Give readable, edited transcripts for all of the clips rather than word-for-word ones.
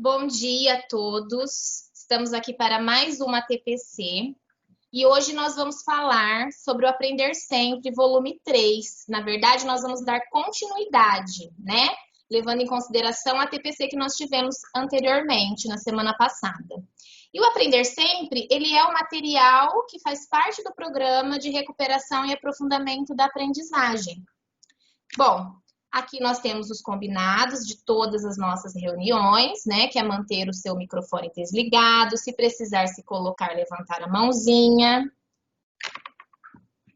Bom dia a todos. Estamos aqui para mais uma TPC e hoje nós vamos falar sobre o Aprender Sempre, volume 3. Na verdade, nós vamos dar continuidade, né? Levando em consideração a TPC que nós tivemos anteriormente, na semana passada. E o Aprender Sempre, ele é o material que faz parte do programa de recuperação e aprofundamento da aprendizagem. Bom, aqui nós temos os combinados de todas as nossas reuniões, né? Que é manter o seu microfone desligado, se precisar se colocar, levantar a mãozinha.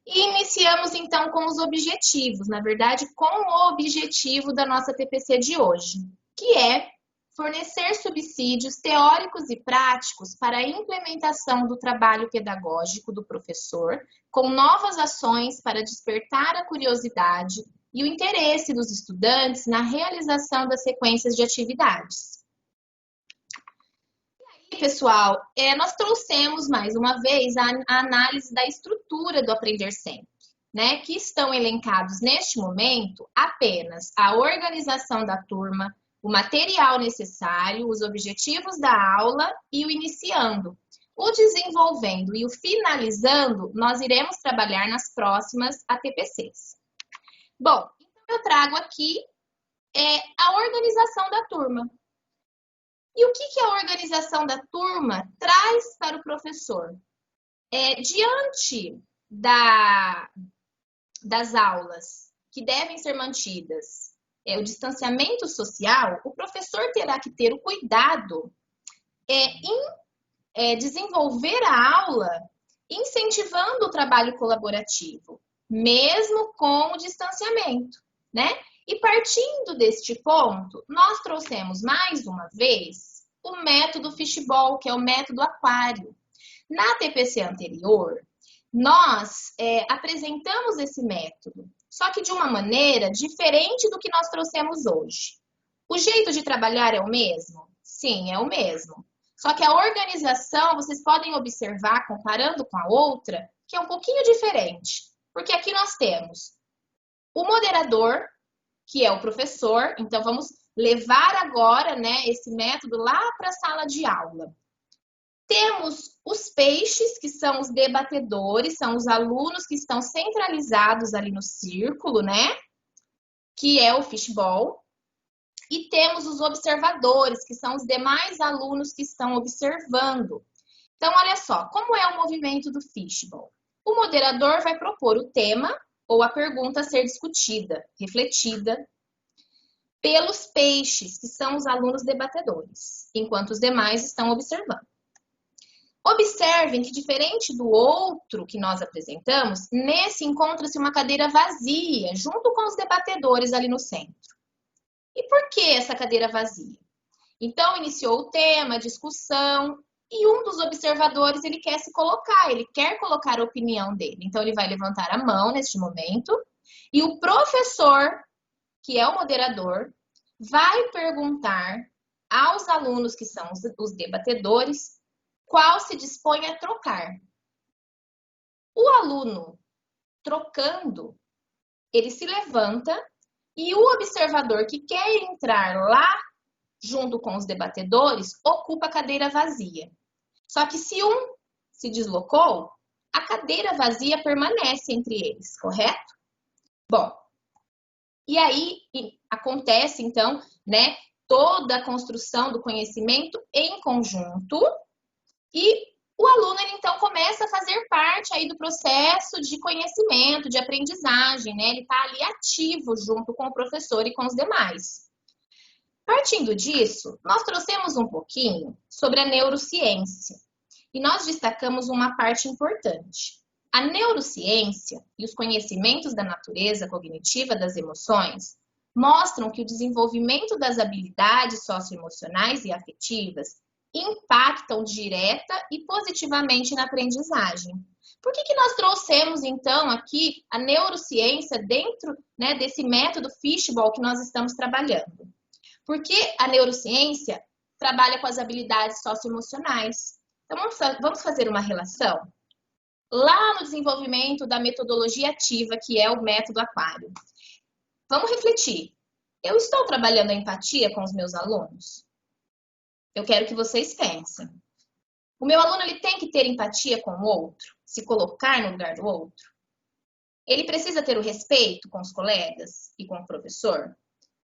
E iniciamos então com os objetivos, na verdade, com o objetivo da nossa TPC de hoje, que é fornecer subsídios teóricos e práticos para a implementação do trabalho pedagógico do professor, com novas ações para despertar a curiosidade e o interesse dos estudantes na realização das sequências de atividades. E aí, pessoal, nós trouxemos mais uma vez a análise da estrutura do Aprender Sempre, né? Que estão elencados neste momento apenas a organização da turma, o material necessário, os objetivos da aula e o iniciando. O desenvolvendo e o finalizando, nós iremos trabalhar nas próximas ATPCs. Bom, então eu trago aqui a organização da turma. E o que a organização da turma traz para o professor? Diante das aulas que devem ser mantidas, o distanciamento social, o professor terá que ter o cuidado em desenvolver a aula incentivando o trabalho colaborativo, mesmo com o distanciamento, né? E partindo deste ponto, nós trouxemos mais uma vez o método fishbowl, que é o método aquário. Na TPC anterior, nós apresentamos esse método, só que de uma maneira diferente do que nós trouxemos hoje. O jeito de trabalhar é o mesmo? Sim, é o mesmo. Só que a organização, vocês podem observar, comparando com a outra, que é um pouquinho diferente. Porque aqui nós temos o moderador, que é o professor. Então, vamos levar agora, né, esse método lá para a sala de aula. Temos os peixes, que são os debatedores, são os alunos que estão centralizados ali no círculo, né? Que é o fishbowl. E temos os observadores, que são os demais alunos que estão observando. Então, olha só, como é o movimento do fishbowl? O moderador vai propor o tema ou a pergunta a ser discutida, refletida, pelos peixes, que são os alunos debatedores, enquanto os demais estão observando. Observem que, diferente do outro que nós apresentamos, nesse encontra-se uma cadeira vazia, junto com os debatedores ali no centro. E por que essa cadeira vazia? Então, iniciou o tema, a discussão, e um dos observadores, ele quer se colocar, ele quer colocar a opinião dele. Então, ele vai levantar a mão neste momento, e o professor, que é o moderador, vai perguntar aos alunos, que são os debatedores, qual se dispõe a trocar. O aluno trocando, ele se levanta e o observador que quer entrar lá junto com os debatedores ocupa a cadeira vazia. Só que se um se deslocou, a cadeira vazia permanece entre eles, correto? Bom, e aí acontece então, né, toda a construção do conhecimento em conjunto. E o aluno, ele, então, começa a fazer parte aí do processo de conhecimento, de aprendizagem, né? Ele está ali ativo junto com o professor e com os demais. Partindo disso, nós trouxemos um pouquinho sobre a neurociência. E nós destacamos uma parte importante. A neurociência e os conhecimentos da natureza cognitiva das emoções mostram que o desenvolvimento das habilidades socioemocionais e afetivas impactam direta e positivamente na aprendizagem. Por que nós trouxemos, então, aqui a neurociência dentro, né, desse método fishbowl que nós estamos trabalhando? Porque a neurociência trabalha com as habilidades socioemocionais. Então, vamos fazer uma relação? Lá no desenvolvimento da metodologia ativa, que é o método aquário. Vamos refletir. Eu estou trabalhando a empatia com os meus alunos? eu quero que vocês pensem. O meu aluno ele tem que ter empatia com o outro, se colocar no lugar do outro. Ele precisa ter o respeito com os colegas e com o professor,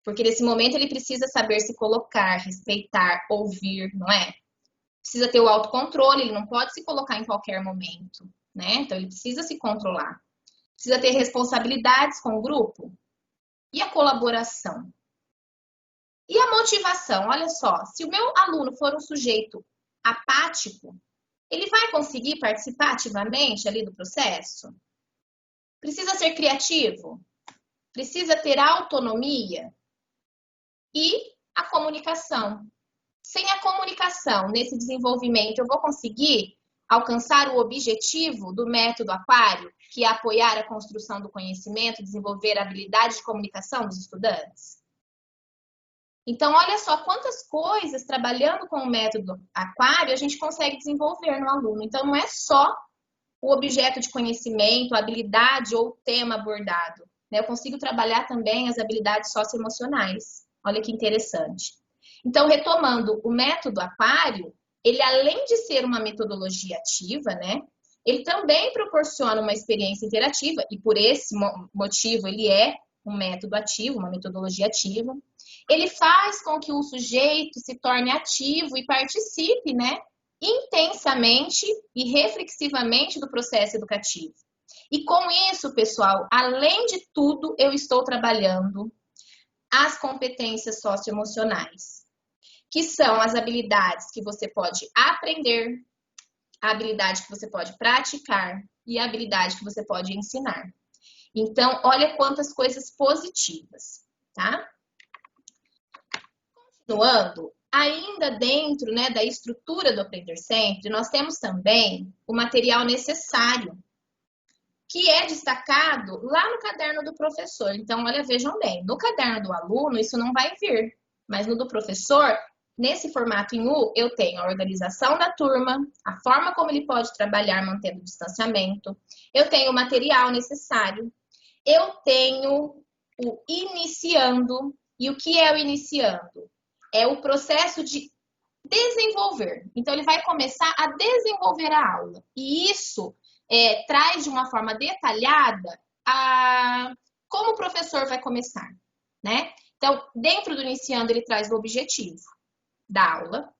porque nesse momento ele precisa saber se colocar, respeitar, ouvir, não é? Precisa ter o autocontrole, ele não pode se colocar em qualquer momento, né? Então ele precisa se controlar. Precisa ter responsabilidades com o grupo. E a colaboração? E a motivação? Olha só, se o meu aluno for um sujeito apático, ele vai conseguir participar ativamente ali do processo? Precisa ser criativo? Precisa ter autonomia? E a comunicação. Sem a comunicação nesse desenvolvimento, eu vou conseguir alcançar o objetivo do método Aquário, que é apoiar a construção do conhecimento, desenvolver a habilidade de comunicação dos estudantes? Então, olha só quantas coisas, trabalhando com o método Aquário, a gente consegue desenvolver no aluno. Então, não é só o objeto de conhecimento, a habilidade ou o tema abordado, né? Eu consigo trabalhar também as habilidades socioemocionais. Olha que interessante. Então, retomando, o método Aquário, ele além de ser uma metodologia ativa, né? Ele também proporciona uma experiência interativa, e por esse motivo ele é um método ativo, uma metodologia ativa. Ele faz com que o sujeito se torne ativo e participe, né? Intensamente e reflexivamente do processo educativo. E com isso, pessoal, além de tudo, eu estou trabalhando as competências socioemocionais, que são as habilidades que você pode aprender, a habilidade que você pode praticar e a habilidade que você pode ensinar. Então, olha quantas coisas positivas, tá? Continuando, ainda dentro, né, da estrutura do Aprender Sempre, nós temos também o material necessário, que é destacado lá no caderno do professor. Então, olha, vejam bem, no caderno do aluno isso não vai vir, mas no do professor, nesse formato em U, eu tenho a organização da turma, a forma como ele pode trabalhar mantendo o distanciamento, eu tenho o material necessário, eu tenho o iniciando. E o que é o iniciando? É o processo de desenvolver. Então, ele vai começar a desenvolver a aula. E isso traz de uma forma detalhada como o professor vai começar, né? Então, dentro do iniciando, ele traz o objetivo da aula.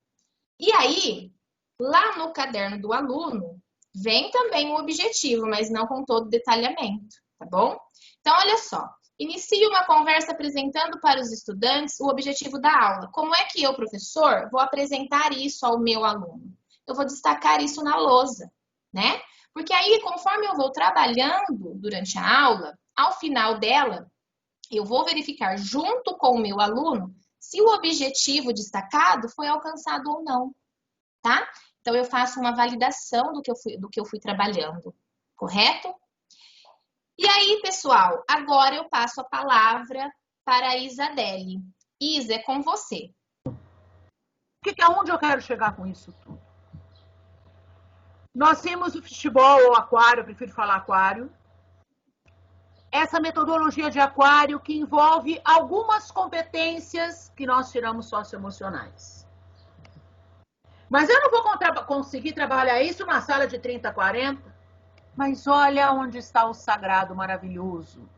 E aí, lá no caderno do aluno, vem também o objetivo, mas não com todo o detalhamento, tá bom? Então, olha só. Inicie uma conversa apresentando para os estudantes o objetivo da aula. Como é que eu, professor, vou apresentar isso ao meu aluno? Eu vou destacar isso na lousa, né? Porque aí, conforme eu vou trabalhando durante a aula, ao final dela, eu vou verificar junto com o meu aluno se o objetivo destacado foi alcançado ou não, tá? Então, eu faço uma validação do que eu fui trabalhando, correto? E aí, pessoal, agora eu passo a palavra para a Isadele. Isa, é com você. Aonde eu quero chegar com isso tudo? Nós temos o futebol ou aquário, eu prefiro falar aquário. Essa metodologia de aquário que envolve algumas competências que nós tiramos socioemocionais. Mas eu não vou conseguir trabalhar isso na sala de 30, 40. Mas olha onde está o sagrado maravilhoso.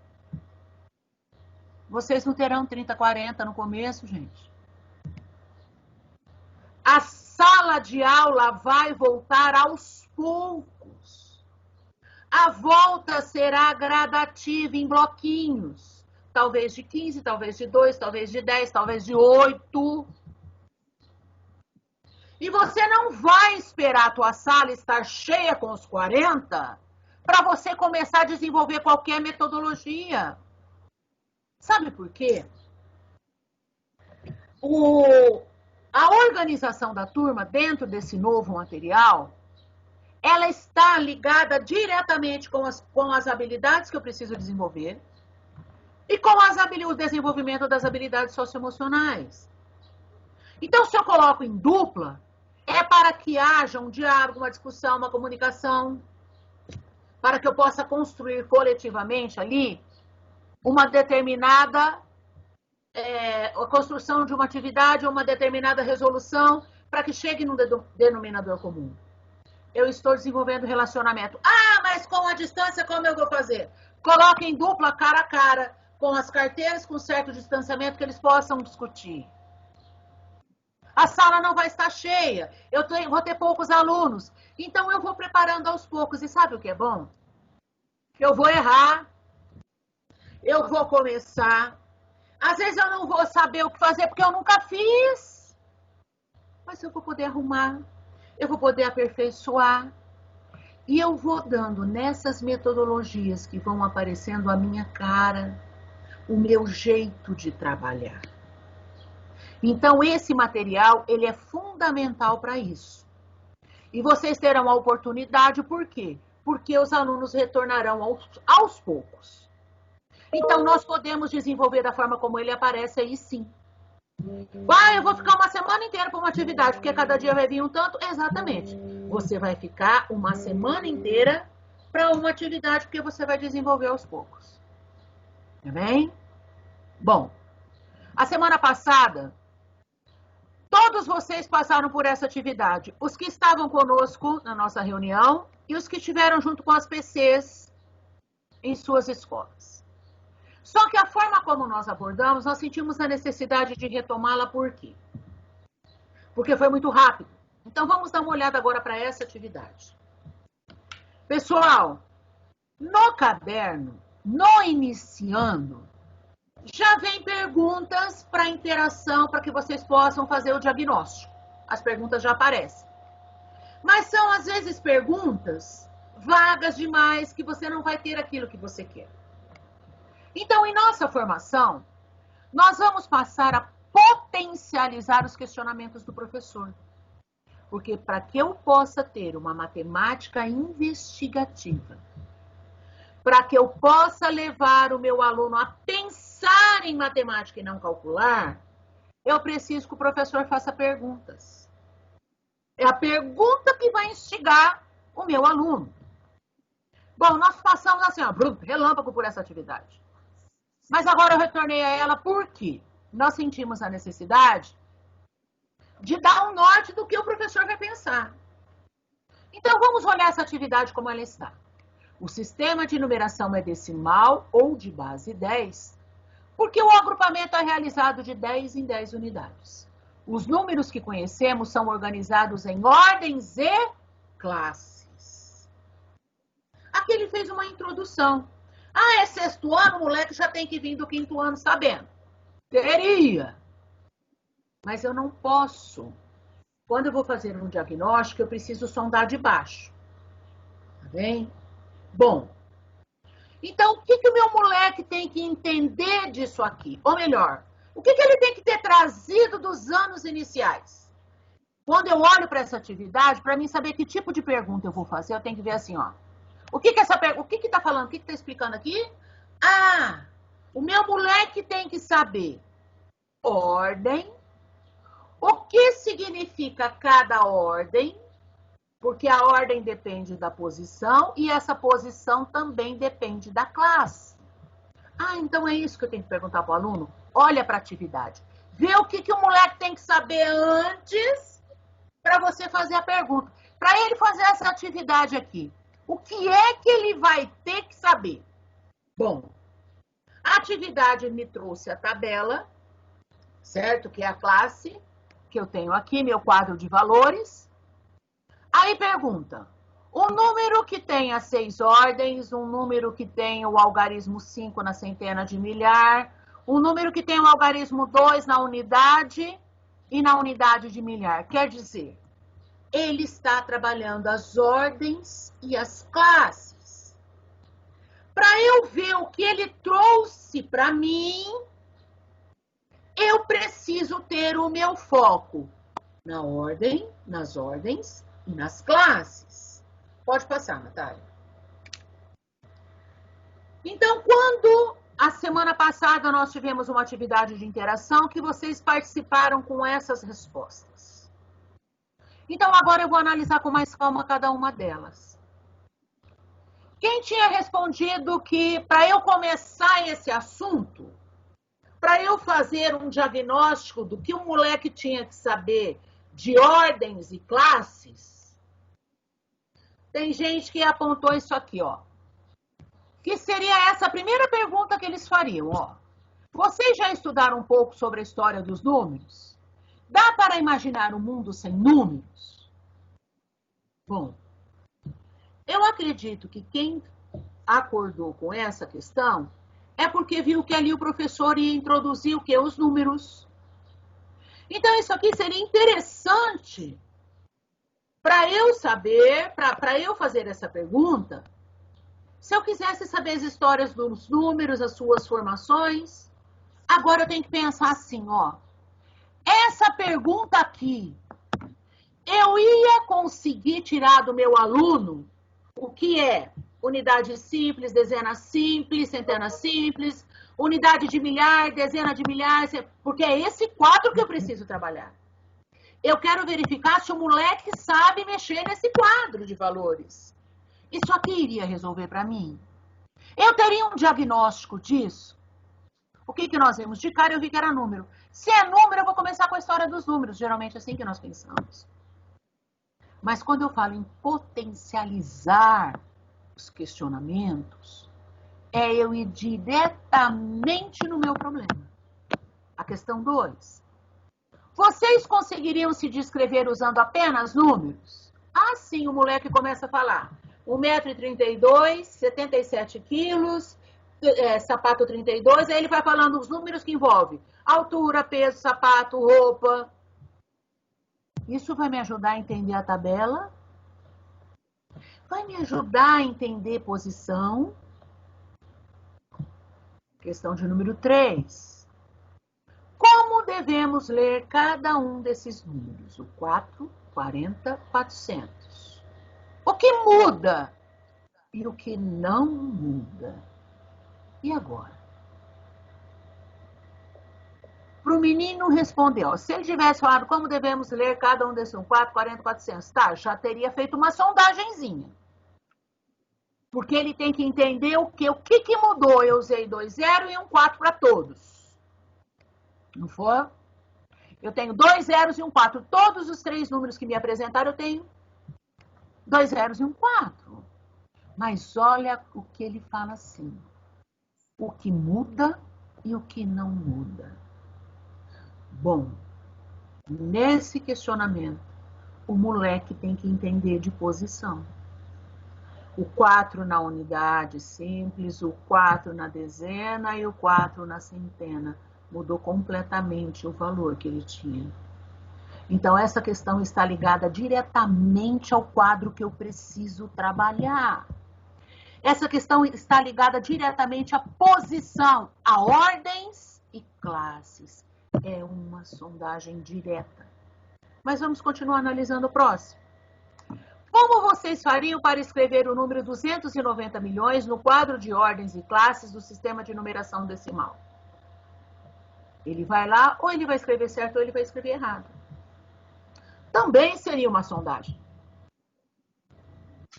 Vocês não terão 30, 40 no começo, gente. A sala de aula vai voltar aos poucos. A volta será gradativa em bloquinhos. Talvez de 15, talvez de 2, talvez de 10, talvez de 8. E você não vai esperar a tua sala estar cheia com os 40 para você começar a desenvolver qualquer metodologia. Sabe por quê? A organização da turma dentro desse novo material, ela está ligada diretamente com as habilidades que eu preciso desenvolver e com o desenvolvimento das habilidades socioemocionais. Então, se eu coloco em dupla, é para que haja um diálogo, uma discussão, uma comunicação, para que eu possa construir coletivamente ali uma determinada a construção de uma atividade ou uma determinada resolução para que chegue num denominador comum. Eu estou desenvolvendo relacionamento. Ah, mas com a distância, como eu vou fazer? Coloque em dupla, cara a cara, com as carteiras com certo distanciamento que eles possam discutir. A sala não vai estar cheia, vou ter poucos alunos. Então eu vou preparando aos poucos. E sabe o que é bom? Eu vou errar, eu vou começar. Às vezes eu não vou saber o que fazer porque eu nunca fiz. Mas eu vou poder arrumar, eu vou poder aperfeiçoar. E eu vou dando nessas metodologias que vão aparecendo a minha cara, o meu jeito de trabalhar. Então, esse material, ele é fundamental para isso. E vocês terão a oportunidade, por quê? Porque os alunos retornarão aos poucos. Então, nós podemos desenvolver da forma como ele aparece aí, sim. Ah, eu vou ficar uma semana inteira para uma atividade, porque cada dia vai vir um tanto. Exatamente. Você vai ficar uma semana inteira para uma atividade, porque você vai desenvolver aos poucos. Tá bem? Bom, a semana passada, todos vocês passaram por essa atividade. Os que estavam conosco na nossa reunião e os que estiveram junto com as PCs em suas escolas. Só que a forma como nós abordamos, nós sentimos a necessidade de retomá-la por quê? Porque foi muito rápido. Então vamos dar uma olhada agora para essa atividade. Pessoal, no caderno, no iniciando, já vem perguntas para interação, para que vocês possam fazer o diagnóstico. As perguntas já aparecem. Mas são, às vezes, perguntas vagas demais, que você não vai ter aquilo que você quer. Então, em nossa formação, nós vamos passar a potencializar os questionamentos do professor. Porque para que eu possa ter uma matemática investigativa, para que eu possa levar o meu aluno a pensar em matemática e não calcular, eu preciso que o professor faça perguntas. É a pergunta que vai instigar o meu aluno. Bom, nós passamos assim, ó, relâmpago por essa atividade. Mas agora eu retornei a ela porque nós sentimos a necessidade de dar um norte do que o professor vai pensar. Então, vamos olhar essa atividade como ela está. O sistema de numeração é decimal ou de base 10, porque o agrupamento é realizado de 10 em 10 unidades. Os números que conhecemos são organizados em ordens e classes. Aqui ele fez uma introdução. Ah, é sexto ano, o moleque já tem que vir do quinto ano sabendo. Teria. Mas eu não posso. Quando eu vou fazer um diagnóstico, eu preciso sondar de baixo. Tá bem? Bom, então o que o meu moleque tem que entender disso aqui? Ou melhor, o que ele tem que ter trazido dos anos iniciais? Quando eu olho para essa atividade, para mim saber que tipo de pergunta eu vou fazer, eu tenho que ver assim, ó. O que está falando? O que está explicando aqui? Ah, o meu moleque tem que saber ordem, o que significa cada ordem, porque a ordem depende da posição e essa posição também depende da classe. Ah, então é isso que eu tenho que perguntar para o aluno? Olha para a atividade. Vê o que o moleque tem que saber antes para você fazer a pergunta. Para ele fazer essa atividade aqui, o que é que ele vai ter que saber? Bom, a atividade me trouxe a tabela, certo? Que é a classe que eu tenho aqui, meu quadro de valores. Aí pergunta, um número que tenha 6 ordens, um número que tenha o algarismo 5 na centena de milhar, um número que tenha o algarismo 2 na unidade e na unidade de milhar. Quer dizer, ele está trabalhando as ordens e as classes. Para eu ver o que ele trouxe para mim, eu preciso ter o meu foco na ordem, nas ordens e nas classes. Pode passar, Natália. Então, quando a semana passada nós tivemos uma atividade de interação que vocês participaram com essas respostas. Então, agora eu vou analisar com mais calma cada uma delas. Quem tinha respondido que para eu começar esse assunto, para eu fazer um diagnóstico do que o moleque tinha que saber de ordens e classes, tem gente que apontou isso aqui, ó. Que seria essa a primeira pergunta que eles fariam, ó. Vocês já estudaram um pouco sobre a história dos números? Dá para imaginar um mundo sem números? Bom, eu acredito que quem acordou com essa questão é porque viu que ali o professor ia introduzir o quê? Os números. Então, isso aqui seria interessante para eu saber, para eu fazer essa pergunta, se eu quisesse saber as histórias dos números, as suas formações. Agora eu tenho que pensar assim, ó. Essa pergunta aqui, eu ia conseguir tirar do meu aluno o que é unidade simples, dezena simples, centena simples, unidade de milhar, dezena de milhar, porque é esse quadro que eu preciso trabalhar. Eu quero verificar se o moleque sabe mexer nesse quadro de valores. Isso aqui iria resolver para mim? Eu teria um diagnóstico disso? O que nós vimos? De cara eu vi que era número. Se é número, eu vou começar com a história dos números. Geralmente é assim que nós pensamos. Mas quando eu falo em potencializar os questionamentos, é eu ir diretamente no meu problema. A questão 2. Vocês conseguiriam se descrever usando apenas números? Assim o moleque começa a falar. 1,32 m, 77 quilos, sapato 32, aí ele vai falando os números que envolvem altura, peso, sapato, roupa. Isso vai me ajudar a entender a tabela? Vai me ajudar a entender posição? Questão de número 3. Como devemos ler cada um desses números? O 4, 40, 400. O que muda e o que não muda? E agora? Para o menino responder, ó, se ele tivesse falado como devemos ler cada um desses 4, 40, 400, tá, já teria feito uma sondagenzinha. Porque ele tem que entender o que mudou. Eu usei 2 0 e um 4 para todos. Não foi? Eu tenho 2 zeros e um 4. Todos os 3 números que me apresentaram, eu tenho 2 zeros e um 4. Mas olha o que ele fala assim. O que muda e o que não muda. Bom, nesse questionamento, o moleque tem que entender de posição. O 4 na unidade simples, o 4 na dezena e o 4 na centena. Mudou completamente o valor que ele tinha. Então, essa questão está ligada diretamente ao quadro que eu preciso trabalhar. Essa questão está ligada diretamente à posição, a ordens e classes. É uma sondagem direta. Mas vamos continuar analisando o próximo. Como vocês fariam para escrever o número 290 milhões no quadro de ordens e classes do sistema de numeração decimal? Ele vai lá, ou ele vai escrever certo, ou ele vai escrever errado. Também seria uma sondagem.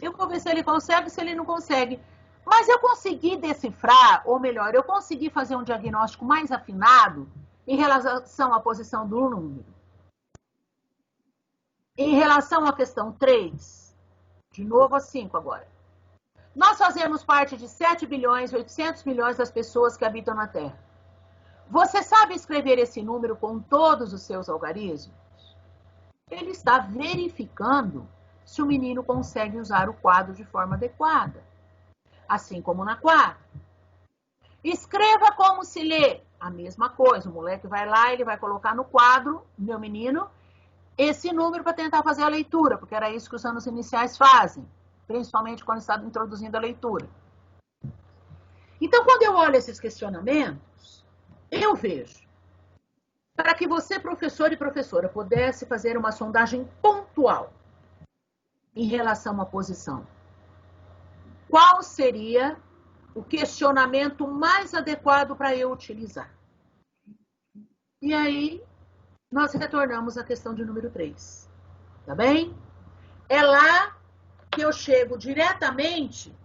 Eu vou ver se ele consegue, se ele não consegue. Mas eu consegui decifrar, ou melhor, eu consegui fazer um diagnóstico mais afinado em relação à posição do número. Em relação à questão 3, de novo a 5 agora. Nós fazemos parte de 7 bilhões e 800 milhões das pessoas que habitam na Terra. Você sabe escrever esse número com todos os seus algarismos? Ele está verificando se o menino consegue usar o quadro de forma adequada. Assim como na 4. Escreva como se lê. A mesma coisa, o moleque vai lá, ele vai colocar no quadro, meu menino, esse número para tentar fazer a leitura, porque era isso que os anos iniciais fazem, principalmente quando está introduzindo a leitura. Então, quando eu olho esses questionamentos, eu vejo, para que você, professor e professora, pudesse fazer uma sondagem pontual em relação à posição, qual seria o questionamento mais adequado para eu utilizar? E aí, nós retornamos à questão de número 3. Tá bem? É lá que eu chego diretamente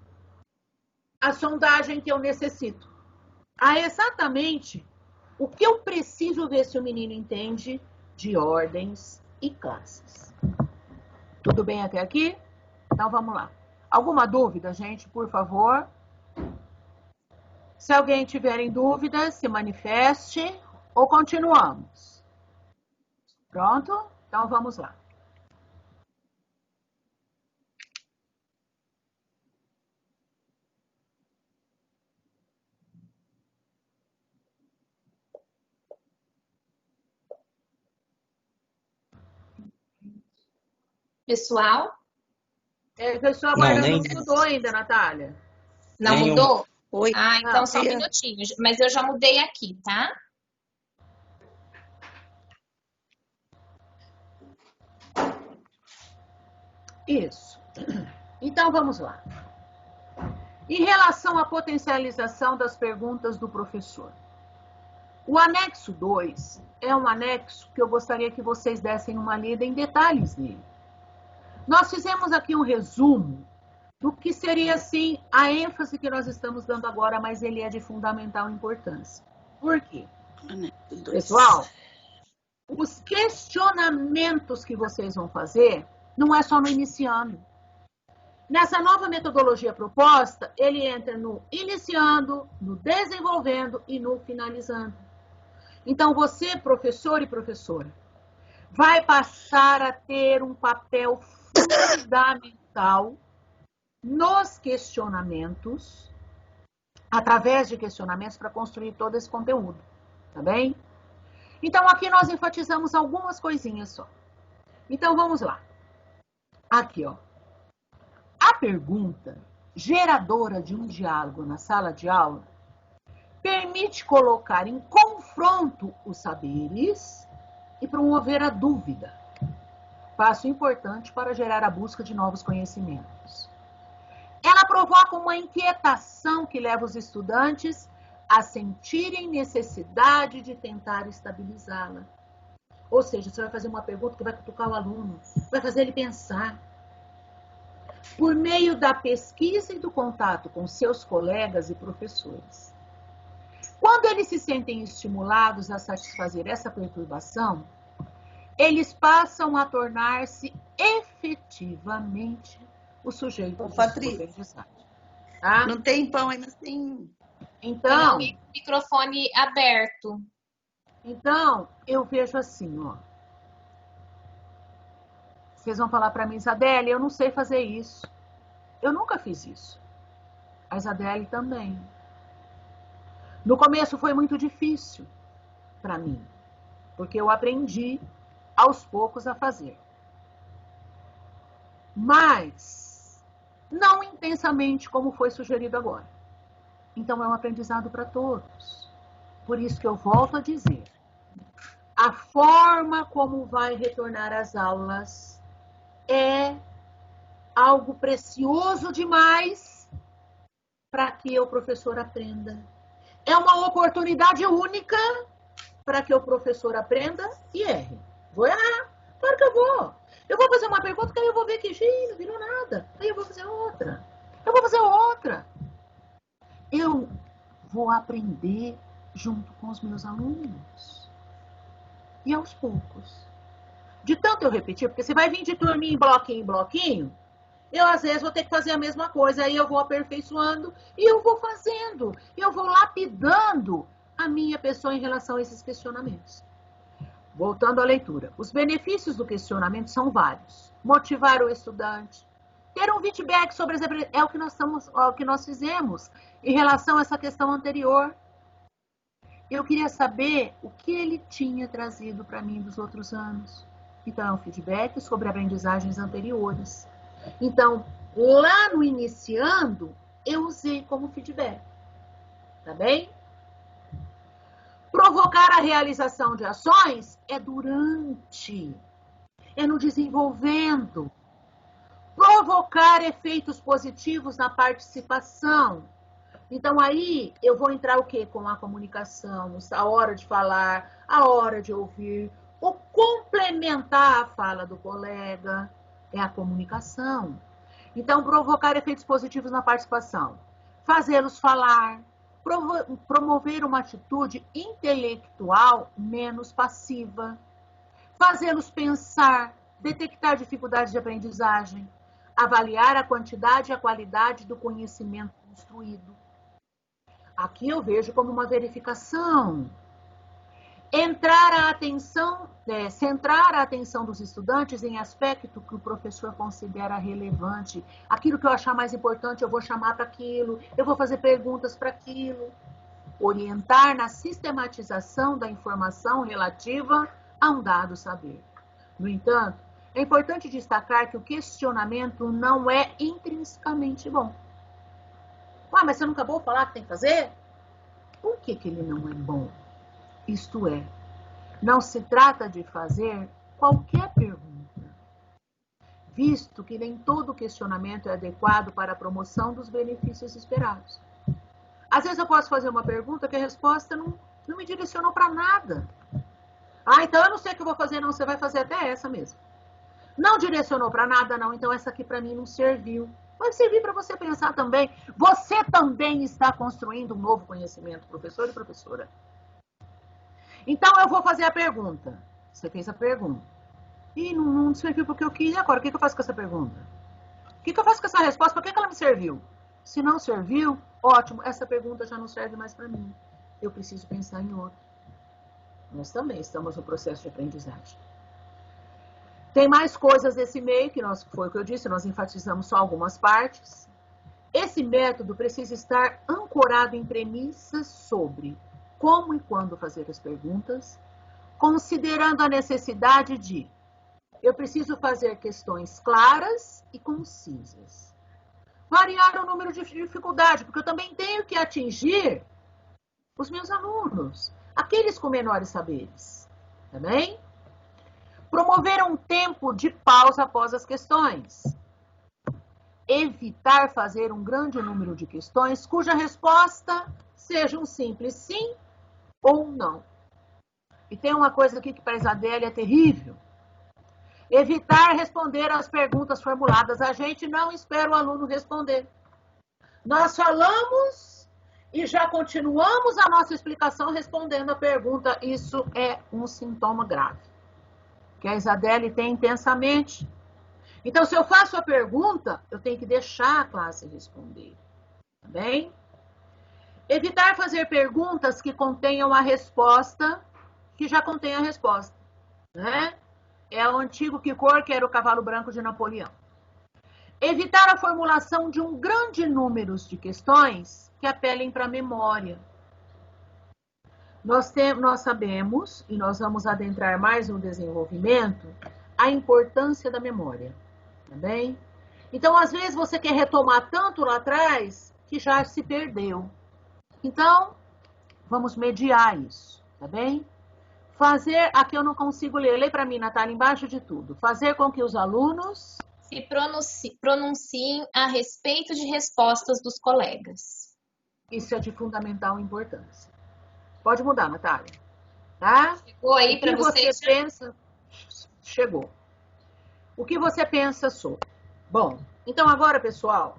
à sondagem que eu necessito. A exatamente o que eu preciso ver se o menino entende de ordens e classes. Tudo bem até aqui? Então vamos lá. Alguma dúvida, gente, por favor? Se alguém tiver em dúvida, se manifeste ou continuamos. Pronto? Então vamos lá. Pessoal, Eu estou Não, aguardando, nem. não mudou ainda, Natália. não Nenhum. mudou? Oi. Ah, então só um Tia. minutinho. Mas eu já mudei aqui, tá? Isso. Então vamos lá. Em relação à potencialização das perguntas do professor. O anexo 2 é um anexo que eu gostaria que vocês dessem uma lida em detalhes nele. Nós fizemos aqui um resumo do que seria, assim, a ênfase que nós estamos dando agora, mas ele é de fundamental importância. Por quê? Pessoal, os questionamentos que vocês vão fazer não é só no iniciando. Nessa nova metodologia proposta, ele entra no iniciando, no desenvolvendo e no finalizando. Então, você, professor e professora, vai passar a ter um papel fundamental nos questionamentos, através de questionamentos para construir todo esse conteúdo, tá bem? Então, aqui nós enfatizamos algumas coisinhas só. Então, vamos lá. Aqui, ó. A pergunta geradora de um diálogo na sala de aula permite colocar em confronto os saberes e promover a dúvida. Passo importante para gerar a busca de novos conhecimentos. Ela provoca uma inquietação que leva os estudantes a sentirem necessidade de tentar estabilizá-la. Ou seja, você vai fazer uma pergunta que vai cutucar o aluno, vai fazer ele pensar. Por meio da pesquisa e do contato com seus colegas e professores. Quando eles se sentem estimulados a satisfazer essa perturbação, eles passam a tornar-se efetivamente o sujeito de aprendizagem. Tá? Não tem pão ainda assim. Então, Microfone aberto. Então, eu vejo assim, ó. Vocês vão falar para mim, Isabelle, eu não sei fazer isso. Eu nunca fiz isso. A Isabelle também. No começo foi muito difícil para mim, porque eu aprendi aos poucos a fazer. Mas não intensamente como foi sugerido agora. Então é um aprendizado para todos. Por isso que eu volto a dizer, a forma como vai retornar às aulas é algo precioso demais para que o professor aprenda. É uma oportunidade única para que o professor aprenda e erre. Vou errar? Claro que eu vou. Eu vou fazer uma pergunta que aí eu vou ver que não virou nada. Aí eu vou fazer outra. Eu vou fazer outra. Eu vou aprender junto com os meus alunos. E aos poucos. De tanto eu repetir, porque você vai vir de turminha em bloquinho, eu às vezes vou ter que fazer a mesma coisa, aí eu vou aperfeiçoando e eu vou fazendo, eu vou lapidando a minha pessoa em relação a esses questionamentos. Voltando à leitura, os benefícios do questionamento são vários. Motivar o estudante, ter um feedback sobre as é o que nós fizemos em relação a essa questão anterior. Eu queria saber o que ele tinha trazido para mim dos outros anos. Então, é um feedback sobre aprendizagens anteriores. Então, lá no iniciando, eu usei como feedback. Tá bem? Provocar a realização de ações é durante, é no desenvolvendo. Provocar efeitos positivos na participação. Então, aí, eu vou entrar o quê? Com a comunicação, a hora de falar, a hora de ouvir, ou complementar a fala do colega, é a comunicação. Então, provocar efeitos positivos na participação. Fazê-los falar, promover uma atitude intelectual menos passiva. fazê-los pensar, detectar dificuldades de aprendizagem, avaliar a quantidade e a qualidade do conhecimento construído. Aqui eu vejo como uma verificação. Centrar a atenção dos estudantes em aspecto que o professor considera relevante. Aquilo que eu achar mais importante, eu vou chamar para aquilo, eu vou fazer perguntas para aquilo. Orientar na sistematização da informação relativa a um dado saber. No entanto, é importante destacar que o questionamento não é intrinsecamente bom. Mas você não acabou de falar que tem que fazer? Por que ele não é bom? Isto é, não se trata de fazer qualquer pergunta, visto que nem todo questionamento é adequado para a promoção dos benefícios esperados. Às vezes eu posso fazer uma pergunta que a resposta não me direcionou para nada. Então eu não sei o que eu vou fazer, não, você vai fazer até essa mesmo. Não direcionou para nada, não, então essa aqui para mim não serviu. Vai servir para você pensar também. Você também está construindo um novo conhecimento, professor e professora. Então, eu vou fazer a pergunta. Você fez a pergunta. E não serviu porque eu quis. E agora, o que eu faço com essa pergunta? O que eu faço com essa resposta? Por que ela me serviu? Se não serviu, ótimo. Essa pergunta já não serve mais para mim. Eu preciso pensar em outra. Nós também estamos no processo de aprendizagem. Tem mais coisas nesse meio, foi o que eu disse, nós enfatizamos só algumas partes. Esse método precisa estar ancorado em premissas sobre como e quando fazer as perguntas, considerando a necessidade de eu preciso fazer questões claras e concisas. Variar o número de dificuldade, porque eu também tenho que atingir os meus alunos, aqueles com menores saberes. Tá bem? Promover um tempo de pausa após as questões. Evitar fazer um grande número de questões cuja resposta seja um simples sim ou não. E tem uma coisa aqui que para a Isadélia é terrível. Evitar responder às perguntas formuladas. A gente não espera o aluno responder. Nós falamos e já continuamos a nossa explicação respondendo a pergunta. Isso é um sintoma grave, que a Isadélia tem intensamente. Então, se eu faço a pergunta, eu tenho que deixar a classe responder. Tá bem? Evitar fazer perguntas que contenham a resposta, que já contém a resposta. Né? É o antigo que cor que era o cavalo branco de Napoleão. Evitar a formulação de um grande número de questões que apelem para a memória. Nós sabemos, e nós vamos adentrar mais no desenvolvimento, a importância da memória. Tá bem? Então, às vezes, você quer retomar tanto lá atrás que já se perdeu. Então, vamos mediar isso, tá bem? Fazer, aqui eu não consigo ler, lê para mim, Natália, embaixo de tudo. Fazer com que os alunos se pronunciem a respeito de respostas dos colegas. Isso é de fundamental importância. Pode mudar, Natália. Tá? Chegou aí para você pensa? Chegou. O que você pensa sobre? Bom, então agora, pessoal,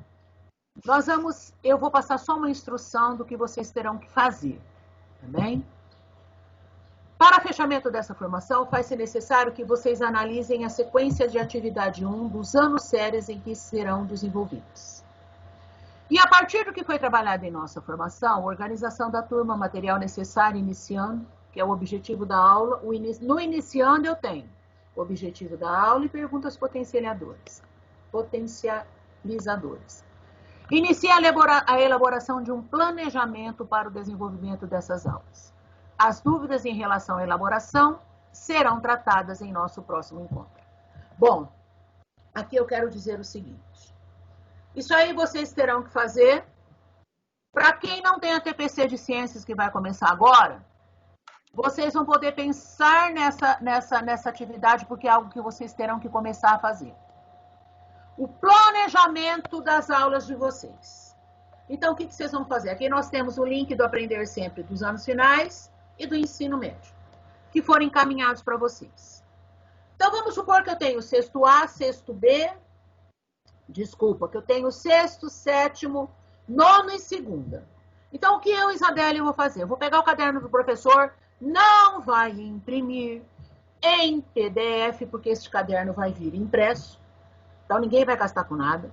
eu vou passar só uma instrução do que vocês terão que fazer, tá bem? Para fechamento dessa formação, faz-se necessário que vocês analisem a sequência de atividade 1 dos anos séries em que serão desenvolvidos. E a partir do que foi trabalhado em nossa formação, organização da turma, material necessário iniciando, que é o objetivo da aula. No iniciando eu tenho o objetivo da aula e perguntas potencializadoras. Inicie a elaboração de um planejamento para o desenvolvimento dessas aulas. As dúvidas em relação à elaboração serão tratadas em nosso próximo encontro. Bom, aqui eu quero dizer o seguinte. Isso aí vocês terão que fazer. Para quem não tem a TPC de Ciências que vai começar agora, vocês vão poder pensar nessa atividade, porque é algo que vocês terão que começar a fazer. O planejamento das aulas de vocês. Então, o que vocês vão fazer? Aqui nós temos o link do Aprender Sempre dos anos finais e do ensino médio, que foram encaminhados para vocês. Então, vamos supor que eu tenho sexto A, sexto B, que eu tenho sexto, sétimo, nono e segunda. Então, o que eu, Isadélia, vou fazer? Eu vou pegar o caderno do professor, não vai imprimir, em PDF, porque este caderno vai vir impresso. Então, ninguém vai gastar com nada.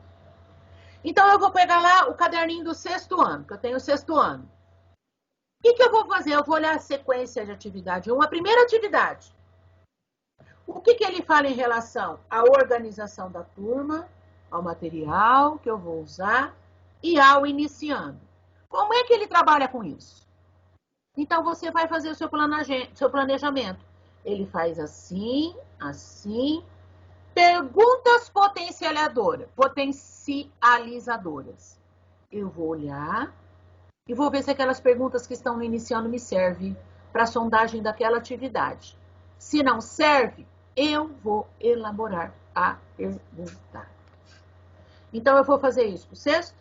Então, eu vou pegar lá o caderninho do 6º ano, que eu tenho o 6º ano. O que eu vou fazer? Eu vou olhar a sequência de atividade 1, a primeira atividade. O que ele fala em relação à organização da turma, ao material que eu vou usar e ao iniciando? Como é que ele trabalha com isso? Então, você vai fazer o seu planejamento. Ele faz assim, assim. Perguntas potencializadoras. Eu vou olhar e vou ver se aquelas perguntas que estão no iniciando me servem para a sondagem daquela atividade. Se não serve, eu vou elaborar a pergunta. Então, eu vou fazer isso para o 6º,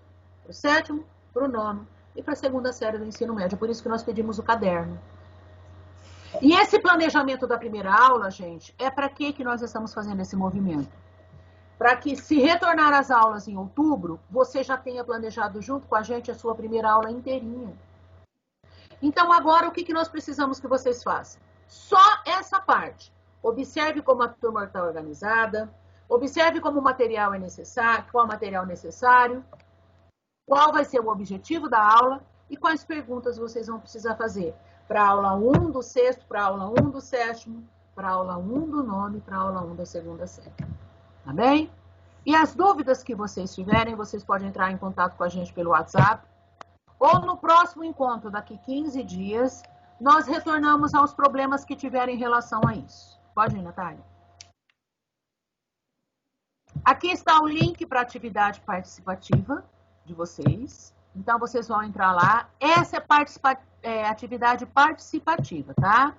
para o 7º, para o 9º e para a 2ª série do ensino médio. Por isso que nós pedimos o caderno. E esse planejamento da primeira aula, gente, é para que nós estamos fazendo esse movimento? Para que, se retornar às aulas em outubro, você já tenha planejado junto com a gente a sua primeira aula inteirinha. Então, agora, o que nós precisamos que vocês façam? Só essa parte. Observe como a turma está organizada, observe como o material é necessário, qual é o material necessário, qual vai ser o objetivo da aula e quais perguntas vocês vão precisar fazer. Para a aula 1 do 6º, para a aula 1 do 7º, para a aula 1 do 9º, para a aula 1 da 2ª série. Tá bem? E as dúvidas que vocês tiverem, vocês podem entrar em contato com a gente pelo WhatsApp. Ou no próximo encontro, daqui 15 dias, nós retornamos aos problemas que tiverem em relação a isso. Pode ir, Natália? Aqui está o link para a atividade participativa de vocês. Então, vocês vão entrar lá. Essa é atividade participativa, tá?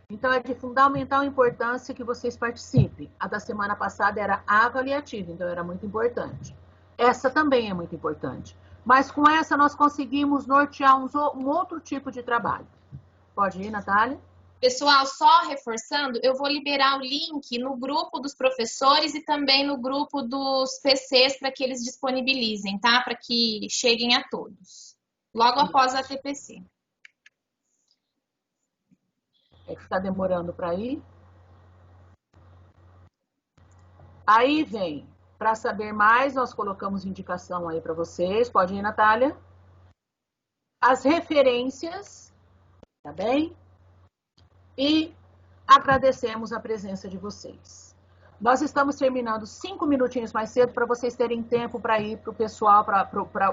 Então, é de fundamental importância que vocês participem. A da semana passada era avaliativa, então era muito importante. Essa também é muito importante. Mas com essa, nós conseguimos nortear um outro tipo de trabalho. Pode ir, Natália? Pessoal, só reforçando, eu vou liberar o link no grupo dos professores e também no grupo dos PCs para que eles disponibilizem, tá? Para que cheguem a todos. Logo após a TPC. É que está demorando para ir. Aí vem, para saber mais, nós colocamos indicação aí para vocês. Pode ir, Natália? As referências, tá bem? E agradecemos a presença de vocês. Nós estamos terminando 5 minutinhos mais cedo para vocês terem tempo para ir para o pessoal, para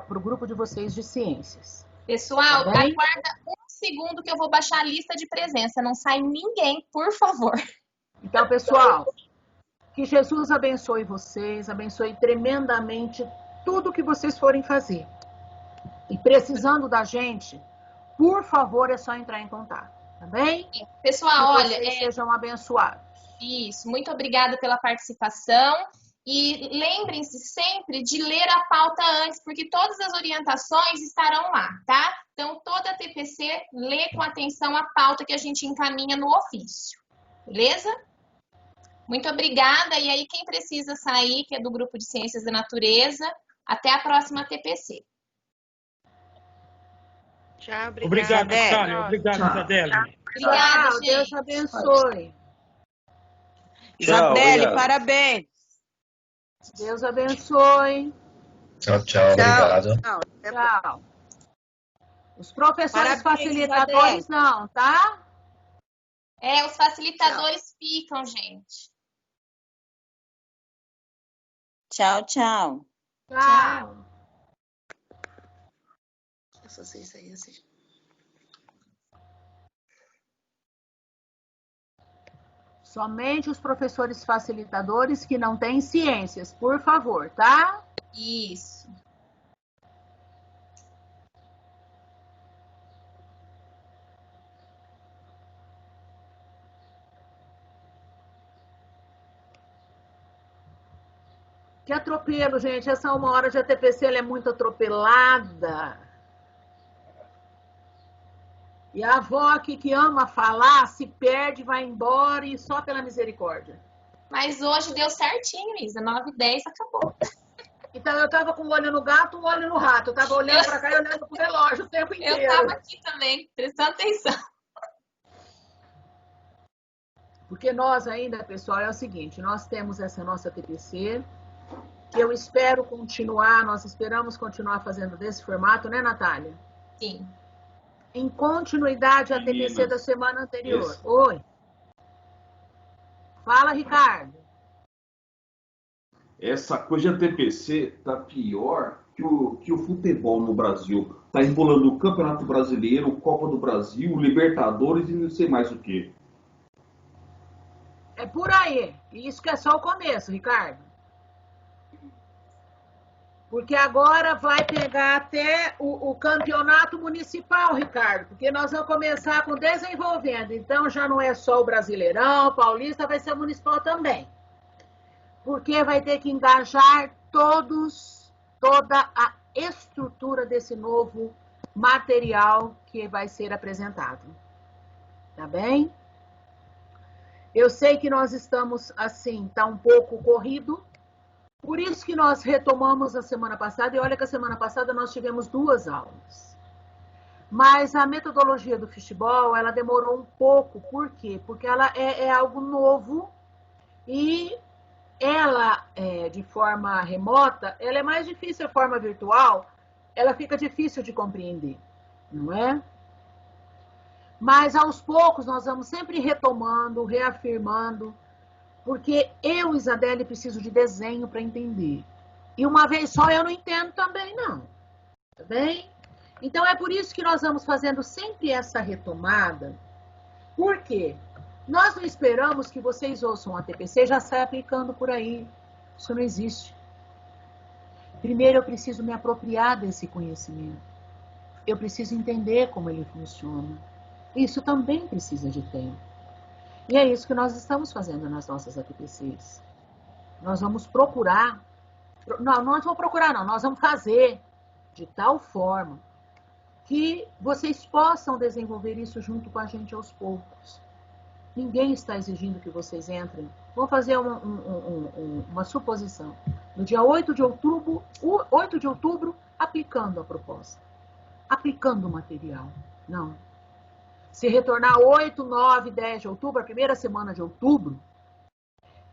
o grupo de vocês de ciências. Pessoal, tá, aguarda um segundo que eu vou baixar a lista de presença. Não sai ninguém, por favor. Então, pessoal, que Jesus abençoe vocês, abençoe tremendamente tudo que vocês forem fazer. E precisando da gente, por favor, é só entrar em contato, tá bem? Pessoal, olha... sejam abençoados. Isso, muito obrigada pela participação. E lembrem-se sempre de ler a pauta antes, porque todas as orientações estarão lá, tá? Então, toda a TPC lê com atenção a pauta que a gente encaminha no ofício. Beleza? Muito obrigada. E aí, quem precisa sair, que é do Grupo de Ciências da Natureza, até a próxima TPC. Tchau, obrigado, Natália. Obrigado, Isabelle. Obrigada, gente. Deus abençoe. Isabelle, parabéns. Deus abençoe. Tchau, tchau. Obrigado. Tchau. Os professores Parabéns, facilitadores Isabelle. não, tá? Os facilitadores ficam, gente. Tchau, tchau. Tchau. Eu só sei isso aí, assim. Somente os professores facilitadores que não têm ciências, por favor, tá? Isso. Que atropelo, gente. Essa 1 hora de ATPC ela é muito atropelada. E a avó aqui que ama falar, se perde, vai embora e só pela misericórdia. Mas hoje deu certinho, Isa. 9h10, acabou. Então, eu tava com um olho no gato, um olho no rato. Eu tava olhando para cá e olhando pro relógio o tempo inteiro. Eu tava aqui também, prestando atenção. Porque nós ainda, pessoal, é o seguinte, nós temos essa nossa TPC, que eu espero continuar, nós esperamos continuar fazendo desse formato, né, Natália? Sim. Em continuidade à TPC da semana anterior. Esse. Oi. Fala, Ricardo. Essa coisa de TPC tá pior que o futebol no Brasil. Tá enrolando o Campeonato Brasileiro, Copa do Brasil, Libertadores e não sei mais o quê. É por aí. Isso que é só o começo, Ricardo. Porque agora vai pegar até o campeonato municipal, Ricardo. Porque nós vamos começar com desenvolvendo. Então já não é só o Brasileirão, o Paulista, vai ser o municipal também. Porque vai ter que engajar toda a estrutura desse novo material que vai ser apresentado. Tá bem? Eu sei que nós estamos, assim, tá um pouco corrido, por isso que nós retomamos a semana passada, e olha que a semana passada nós tivemos 2 aulas. Mas a metodologia do futebol, ela demorou um pouco, por quê? Porque ela é algo novo e ela, de forma remota, ela é mais difícil, a forma virtual, ela fica difícil de compreender, não é? Mas aos poucos nós vamos sempre retomando, reafirmando, porque eu, Isabelle, preciso de desenho para entender. E uma vez só eu não entendo também, não. Tá bem? Então é por isso que nós vamos fazendo sempre essa retomada. Por quê? Nós não esperamos que vocês ouçam a TPC e já saia aplicando por aí. Isso não existe. Primeiro eu preciso me apropriar desse conhecimento. Eu preciso entender como ele funciona. Isso também precisa de tempo. E é isso que nós estamos fazendo nas nossas ATPCs. Nós vamos procurar, não, nós vamos procurar não, nós vamos fazer de tal forma que vocês possam desenvolver isso junto com a gente aos poucos. Ninguém está exigindo que vocês entrem. Vamos fazer uma suposição. No dia 8 de outubro, aplicando a proposta. Aplicando o material. Não. Se retornar 8, 9, 10 de outubro, a primeira semana de outubro,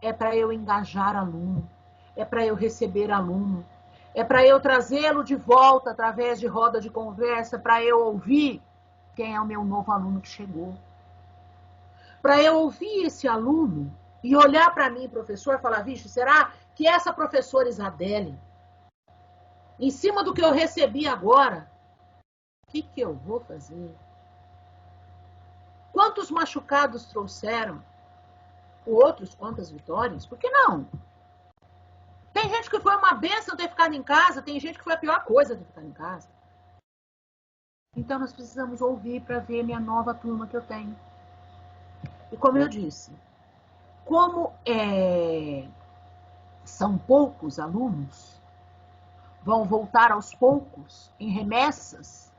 é para eu engajar aluno, é para eu receber aluno, é para eu trazê-lo de volta através de roda de conversa, para eu ouvir quem é o meu novo aluno que chegou. Para eu ouvir esse aluno e olhar para mim, professor, e falar, vixe, será que essa professora Isabelle, em cima do que eu recebi agora, o que eu vou fazer? Quantos machucados trouxeram? Outros, quantas vitórias? Por que não? Tem gente que foi uma bênção ter ficado em casa, tem gente que foi a pior coisa ter ficado em casa. Então nós precisamos ouvir para ver minha nova turma que eu tenho. E como eu disse, como são poucos alunos, vão voltar aos poucos em remessas,